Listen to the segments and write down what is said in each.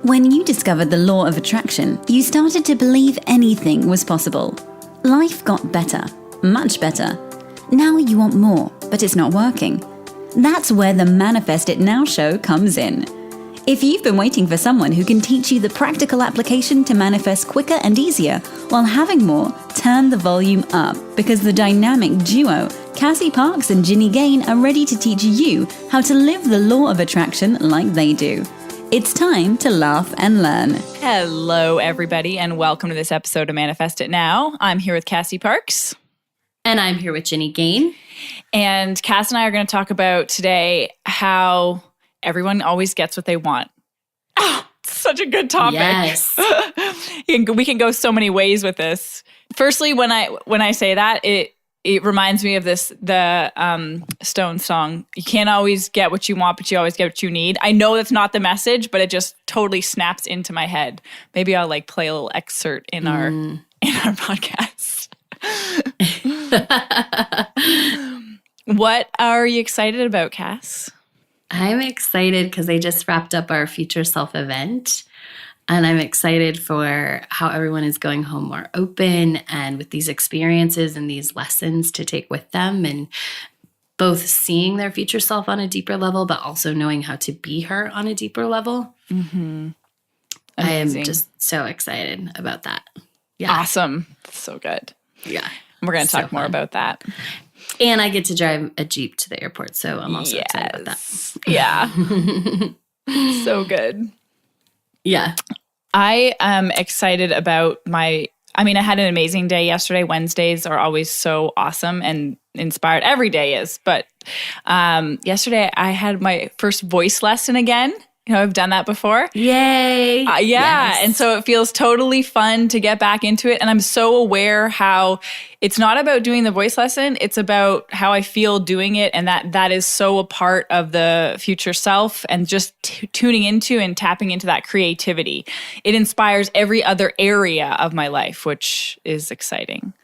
When you discovered the law of attraction, you started to believe anything was possible. Life got better, much better. Now you want more, but it's not working. That's where the Manifest It Now show comes in. If you've been waiting for someone who can teach you the practical application to manifest quicker and easier while having more, turn the volume up, because the dynamic duo, Cassie Parks and Ginny Gain, are ready to teach you how to live the law of attraction like they do. It's time to laugh and learn. Hello, everybody, and welcome to this episode of Manifest It Now. I'm here with Cassie Parks. And I'm here with Ginny Gain. And Cass and I are going to talk about today how everyone always gets what they want. Oh, such a good topic. Yes. We can go so many ways with this. Firstly, when I say that, it reminds me of the Stone song. You can't always get what you want, but you always get what you need. I know that's not the message, but it just totally snaps into my head. Maybe I'll play a little excerpt in our podcast. What are you excited about, Cass? I'm excited because they just wrapped up our Future Self event. And I'm excited for how everyone is going home more open and with these experiences and these lessons to take with them, and both seeing their future self on a deeper level, but also knowing how to be her on a deeper level. Mm-hmm. I am just so excited about that. Yeah. Awesome. So good. Yeah. We're going to talk more about that. And I get to drive a Jeep to the airport, so I'm also excited about that. Yeah. So good. Yeah. I am excited about I had an amazing day yesterday. Wednesdays are always so awesome and inspired. Every day is. But yesterday I had my first voice lesson again. You know, I've done that before. Yay. Yeah. Yes. And so it feels totally fun to get back into it. And I'm so aware how it's not about doing the voice lesson. It's about how I feel doing it. And that is so a part of the future self, and just tuning into and tapping into that creativity. It inspires every other area of my life, which is exciting.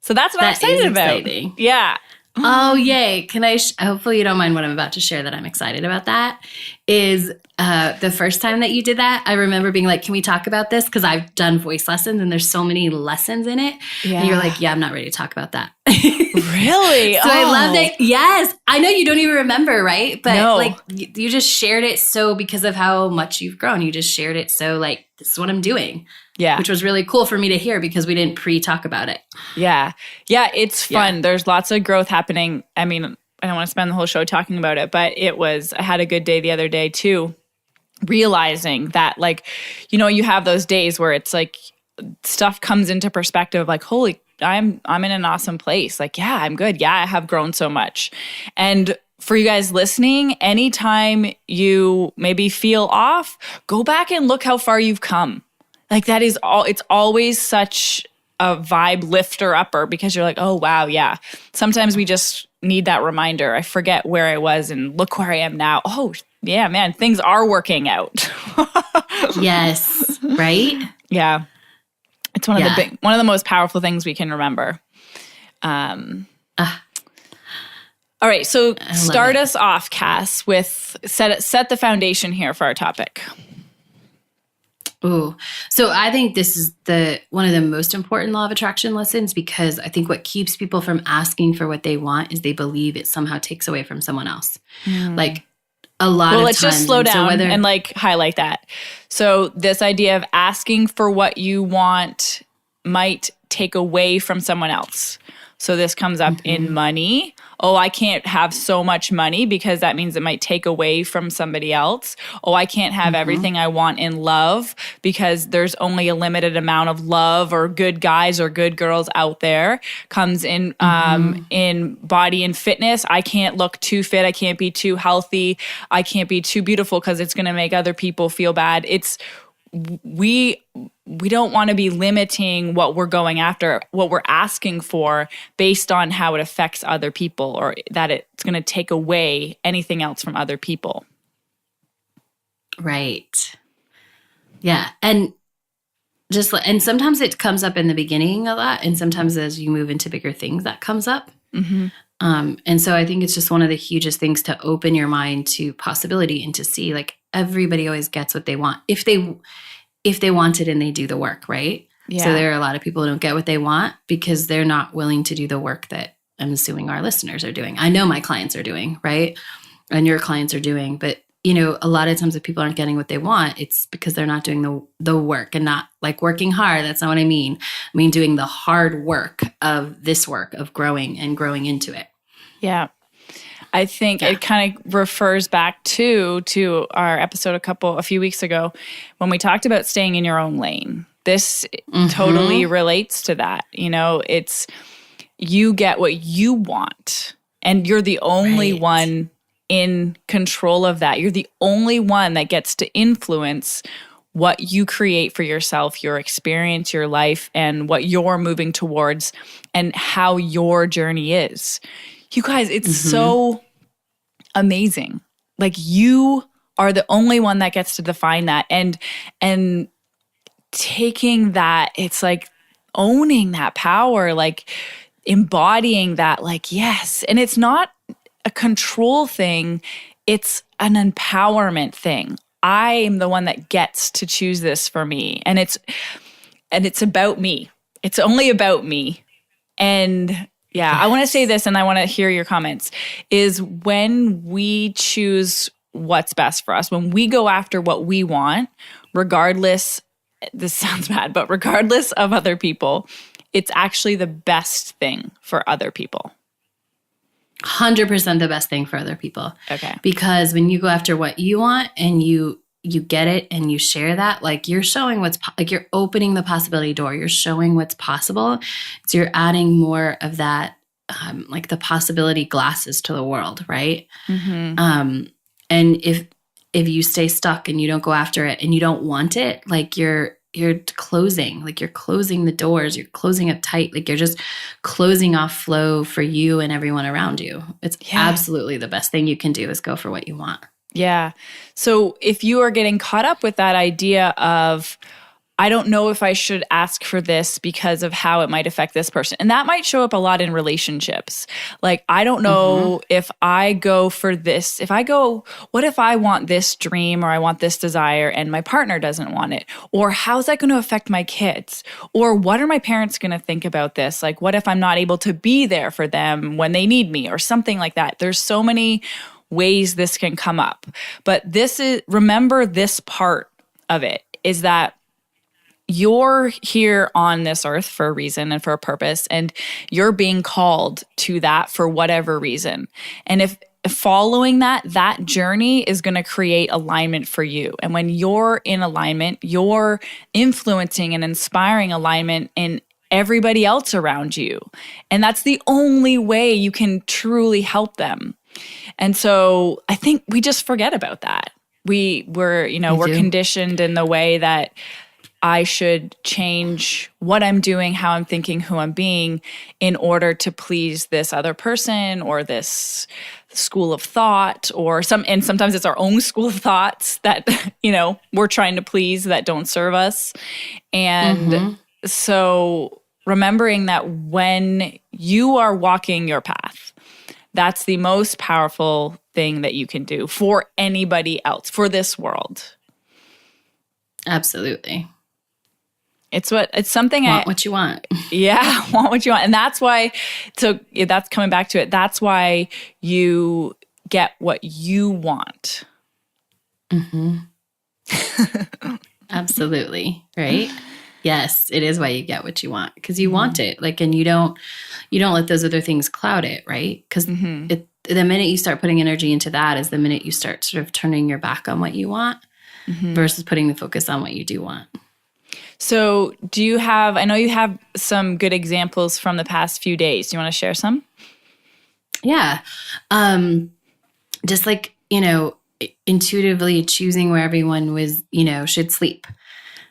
So that's what I'm excited about. Exciting. Yeah. Oh, yay. Can I, hopefully you don't mind what I'm about to share that I'm excited about that, is the first time that you did that, I remember being like, can we talk about this? Because I've done voice lessons and there's so many lessons in it. Yeah. And you're like, yeah, I'm not ready to talk about that. Really? So I loved it. Yes. I know you don't even remember, right? But you just shared it so, because of how much you've grown, you just shared it so this is what I'm doing. Yeah. Which was really cool for me to hear because we didn't pre-talk about it. Yeah. Yeah, it's fun. Yeah. There's lots of growth happening. I mean, I don't want to spend the whole show talking about it, but I had a good day the other day too, realizing that you have those days where it's stuff comes into perspective, holy, I'm in an awesome place. Yeah, I'm good. Yeah, I have grown so much. And for you guys listening, anytime you maybe feel off, go back and look how far you've come. That is all. It's always such a vibe lifter upper, because you're like, oh, wow, yeah. Sometimes we just need that reminder. I forget where I was and look where I am now. Oh, yeah, man, things are working out. Yes, right? Yeah. It's one of the most powerful things we can remember. All right, so start us off, Cass, with set the foundation here for our topic. Ooh. So I think this is one of the most important law of attraction lessons, because I think what keeps people from asking for what they want is they believe it somehow takes away from someone else. A lot of times. Well, let's just slow down and highlight that. So this idea of asking for what you want might take away from someone else. So this comes up in money. Oh, I can't have so much money because that means it might take away from somebody else. Oh, I can't have everything I want in love because there's only a limited amount of love or good guys or good girls out there. Comes in in body and fitness. I can't look too fit. I can't be too healthy. I can't be too beautiful because it's going to make other people feel bad. We don't want to be limiting what we're going after, what we're asking for, based on how it affects other people, or that it's going to take away anything else from other people. Right. Yeah. And sometimes it comes up in the beginning a lot, and sometimes as you move into bigger things, that comes up. And so I think it's just one of the hugest things to open your mind to possibility and to see everybody always gets what they want if they want it and they do the work, right? Yeah. So there are a lot of people who don't get what they want because they're not willing to do the work that I'm assuming our listeners are doing. I know my clients are doing, right? And your clients are doing. But, a lot of times if people aren't getting what they want, it's because they're not doing the work, and not like working hard. That's not what I mean. I mean, doing the hard work of this work of growing and growing into it. Yeah. I think it kind of refers back to our episode a few weeks ago when we talked about staying in your own lane. This totally relates to that. It's you get what you want, and you're the only one in control of that. You're the only one that gets to influence what you create for yourself, your experience, your life, and what you're moving towards and how your journey is. You guys, it's so amazing. Like, you are the only one that gets to define that. And taking that, it's like owning that power, like embodying that, like, yes. And it's not a control thing. It's an empowerment thing. I am the one that gets to choose this for me. And it's about me. It's only about me. And yeah, I want to say this, and I want to hear your comments, is when we choose what's best for us, when we go after what we want, regardless, this sounds bad, but regardless of other people, it's actually the best thing for other people. 100% the best thing for other people. Okay. Because when you go after what you want and you get it and you share that, like, you're showing like you're opening the possibility door. You're showing what's possible. So you're adding more of that, like the possibility glasses to the world, right? And if you stay stuck and you don't go after it and you don't want it, like you're closing the doors, you're closing up tight, like you're just closing off flow for you and everyone around you. It's absolutely the best thing you can do is go for what you want. Yeah. So if you are getting caught up with that idea of, I don't know if I should ask for this because of how it might affect this person. And that might show up a lot in relationships. Like, I don't know if I go for this, what if I want this dream or I want this desire and my partner doesn't want it? Or how's that going to affect my kids? Or what are my parents going to think about this? Like, what if I'm not able to be there for them when they need me or something like that? There's so many ways this can come up. But remember this part of it is that you're here on this earth for a reason and for a purpose, and you're being called to that for whatever reason. And if following that journey is going to create alignment for you. And when you're in alignment, you're influencing and inspiring alignment in everybody else around you. And that's the only way you can truly help them. And so I think we just forget about that. We're conditioned in the way that I should change what I'm doing, how I'm thinking, who I'm being in order to please this other person or this school of thought and sometimes it's our own school of thoughts that, we're trying to please that don't serve us. And so remembering that when you are walking your path, that's the most powerful thing that you can do for anybody else, for this world. Absolutely. It's something want what you want. Yeah, want what you want. And that's why, so that's coming back to it. That's why you get what you want. Absolutely. Right? Yes, it is why you get what you want, because you want it. Like, and you don't let those other things cloud it, right? Because the minute you start putting energy into that is the minute you start sort of turning your back on what you want versus putting the focus on what you do want. So I know you have some good examples from the past few days. Do you want to share some? Yeah. Just like, intuitively choosing where everyone was, should sleep,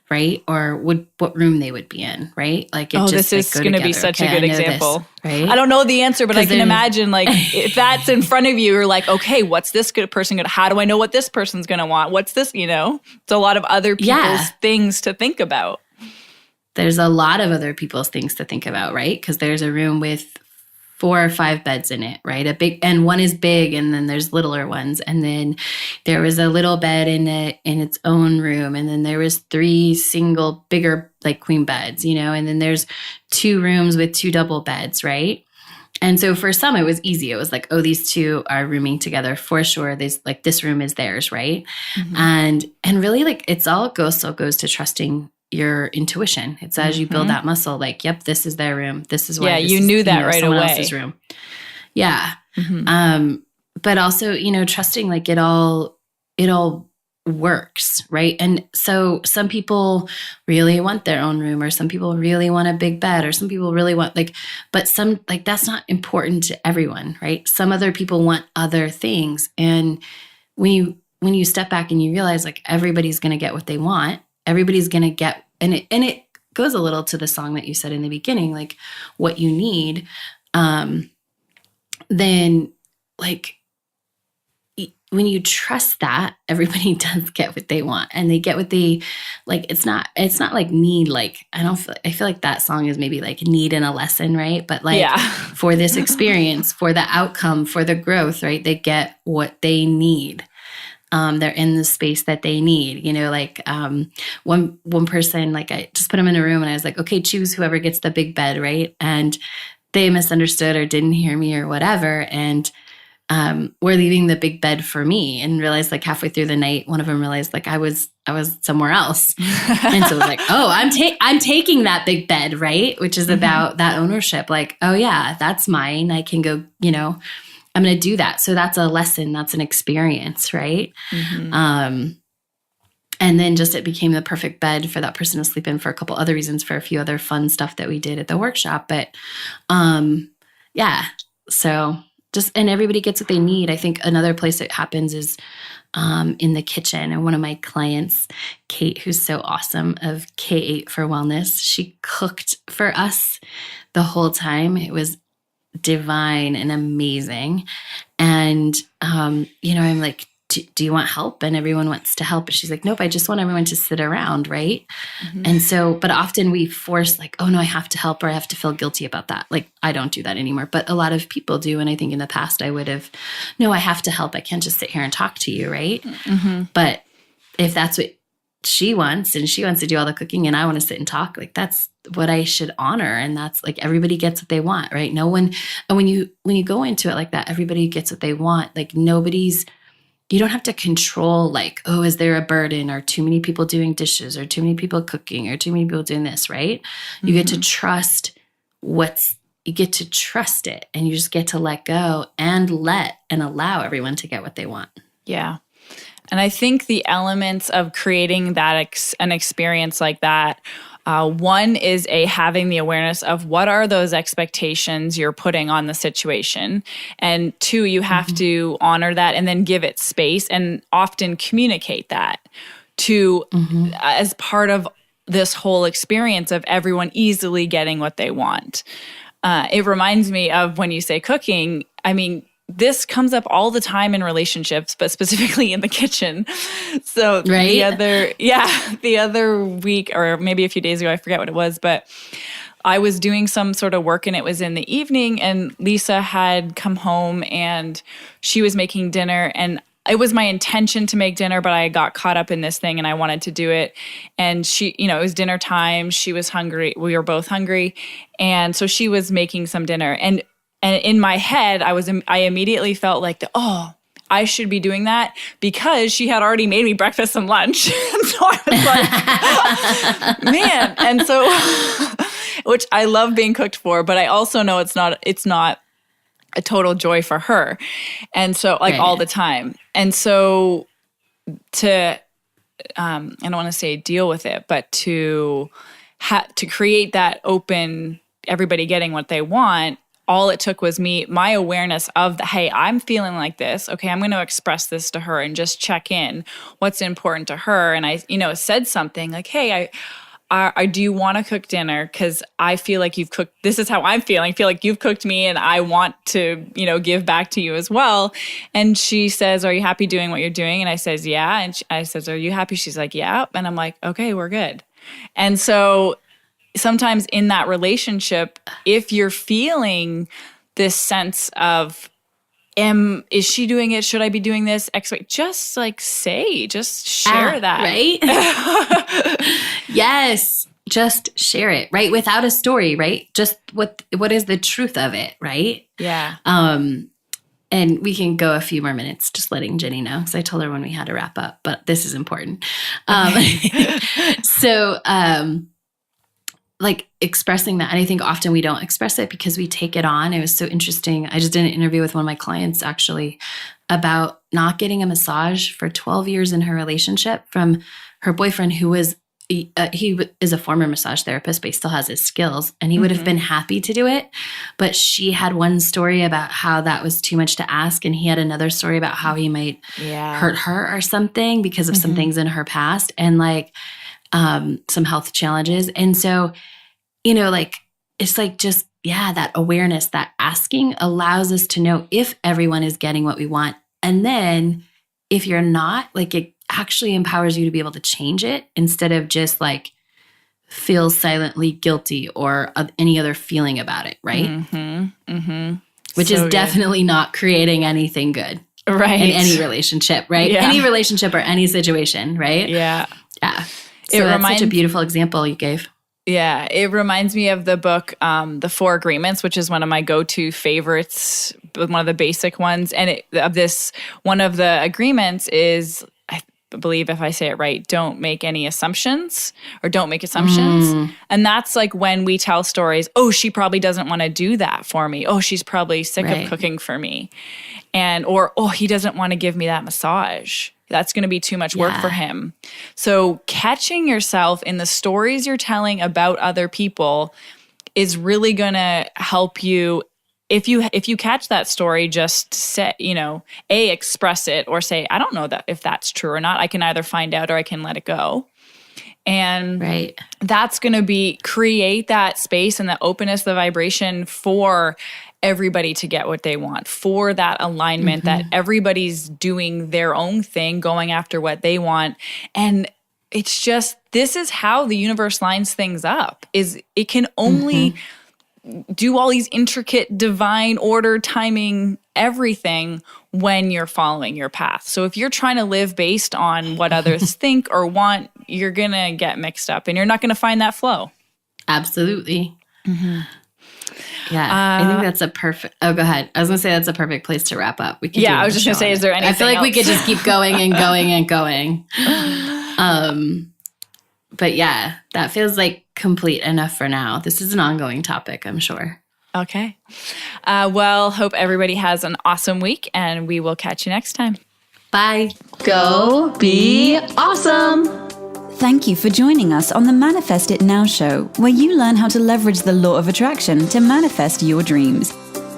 right? Or what room they would be in, right? Like, this is going to be such a good example. This, right? I don't know the answer, but I can imagine, like, if that's in front of you, you're like, okay, what's this good person going to, how do I know what this person's going to want? What's this, It's a lot of other people's things to think about. There's a lot of other people's things to think about, right? Because there's a room with 4 or 5 beds in it, right? And one is big, and then there's littler ones. And then there was a little bed in its own room. And then there was 3 single bigger like queen beds, and then there's 2 rooms with 2 double beds, right? And so for some, it was easy. It was like, oh, these 2 are rooming together for sure. This room is theirs, right? And really, like, still goes to trusting your intuition. It's as you build that muscle, like, yep, this is their room. This is why you knew that right someone away. Else's room. Yeah. But also, trusting like it all works, right? And so some people really want their own room, or some people really want a big bed, or some people really want but some that's not important to everyone, right? Some other people want other things. And when you step back and you realize like everybody's going to get what they want, everybody's going to get, and it goes a little to the song that you said in the beginning, like what you need, then like when you trust that, everybody does get what they want, and they get what they like. It's not like need, like, I feel like that song is maybe like need in a lesson, right? But like for this experience, for the outcome, for the growth, right? They get what they need. They're in the space that they need, like one person, like I just put them in a room and I was like, okay, choose whoever gets the big bed, right? And they misunderstood or didn't hear me or whatever. And we're leaving the big bed for me, and realized like halfway through the night, one of them realized like I was somewhere else. And so it was like, oh, I'm taking that big bed, right? Which is about that ownership. Like, oh yeah, that's mine. I can go, I'm going to do that. So that's a lesson. That's an experience, right? And then just it became the perfect bed for that person to sleep in for a couple other reasons, for a few other fun stuff that we did at the workshop. But yeah, so and everybody gets what they need. I think another place it happens is in the kitchen. And one of my clients, Kate, who's so awesome, of K8 for Wellness, she cooked for us the whole time. It was divine and amazing. And, I'm like, do you want help? And everyone wants to help. But she's like, nope, I just want everyone to sit around. Right. And so, but often we force like, oh no, I have to help, or I have to feel guilty about that. Like, I don't do that anymore, but a lot of people do. And I think in the past I would have, no, I have to help. I can't just sit here and talk to you. Right. But if that's what she wants, and she wants to do all the cooking and I want to sit and talk, like that's what I should honor. And that's like, everybody gets what they want, right? No one, and when you go into it like that, everybody gets what they want. Like you don't have to control like, oh, is there a burden, or too many people doing dishes, or too many people cooking, or too many people doing this, right? You get to trust you get to trust it, and you just get to let go and allow everyone to get what they want. Yeah. And I think the elements of creating that an experience like that, one is having the awareness of what are those expectations you're putting on the situation. And 2, you have to honor that and then give it space, and often communicate that as part of this whole experience of everyone easily getting what they want. It reminds me of when you say cooking, I mean, this comes up all the time in relationships, but specifically in the kitchen. So the other week, or maybe a few days ago, I forget what it was, but I was doing some sort of work and it was in the evening, and Lisa had come home and she was making dinner, and it was my intention to make dinner, but I got caught up in this thing and I wanted to do it. And she, it was dinner time. She was hungry. We were both hungry. And so she was making some dinner, and in my head, I immediately felt like, I should be doing that because she had already made me breakfast and lunch. And so I was like, man. And so, which I love being cooked for, but I also know it's not a total joy for her. And so all the time. And so I don't want to say deal with it, but to create that open, everybody getting what they want, all it took was my awareness of hey, I'm feeling like this. Okay, I'm going to express this to her and just check in what's important to her. And I, said something like, hey, I do you want to cook dinner? Because I feel like you've cooked. This is how I'm feeling. I feel like you've cooked me, and I want to, give back to you as well. And she says, "Are you happy doing what you're doing?" And I says, "Yeah." And I says, "Are you happy?" She's like, "Yeah." And I'm like, "Okay, we're good." And so sometimes in that relationship, if you're feeling this sense of, is she doing it? Should I be doing this? Just like just share that. Right? Yes. Just share it, right? Without a story, right? Just what is the truth of it, right? Yeah. And we can go a few more minutes just letting Ginny know, because I told her when we had to wrap up, but this is important. So, like expressing that. And I think often we don't express it because we take it on. It was so interesting. I just did an interview with one of my clients actually about not getting a massage for 12 years in her relationship from her boyfriend, who was, he is a former massage therapist, but he still has his skills, and he would have been happy to do it. But she had one story about how that was too much to ask. And he had another story about how he might hurt her or something because of some things in her past, and like, some health challenges. And so, like, it's like just, that awareness, that asking allows us to know if everyone is getting what we want. And then if you're not, like, it actually empowers you to be able to change it instead of just like feel silently guilty or any other feeling about it. Right. Which is definitely not creating anything good. Right. In any relationship, right? Yeah. Any relationship or any situation, right? Yeah. Yeah. So that's such a beautiful example you gave. Yeah. It reminds me of the book, The Four Agreements, which is one of my go-to favorites, one of the basic ones. And one of the agreements is, I believe if I say it right, don't make any assumptions, or don't make assumptions. And that's like when we tell stories, oh, she probably doesn't want to do that for me. Oh, she's probably sick of cooking for me. Or, oh, he doesn't want to give me that massage. That's going to be too much work for him. So catching yourself in the stories you're telling about other people is really going to help you. If you catch that story, just say, express it, or say, I don't know if that's true or not. I can either find out or I can let it go. And that's going to create that space and the openness, the vibration for everybody to get what they want, for that alignment that everybody's doing their own thing, going after what they want. And it's just, this is how the universe lines things up, is it can only do all these intricate divine order, timing, everything when you're following your path. So if you're trying to live based on what others think or want, you're going to get mixed up and you're not going to find that flow. Absolutely. Yeah, I think that's a perfect. Oh, go ahead. I was going to say that's a perfect place to wrap up. We could. I was just going to say, is there anything? I feel like we could just keep going and going and going. But yeah, that feels like complete enough for now. This is an ongoing topic, I'm sure. Okay. Well, hope everybody has an awesome week, and we will catch you next time. Bye. Go be awesome. Thank you for joining us on the Manifest It Now show, where you learn how to leverage the law of attraction to manifest your dreams.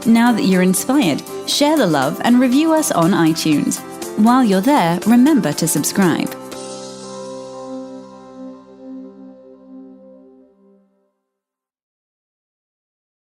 Now that you're inspired, share the love and review us on iTunes. While you're there, remember to subscribe.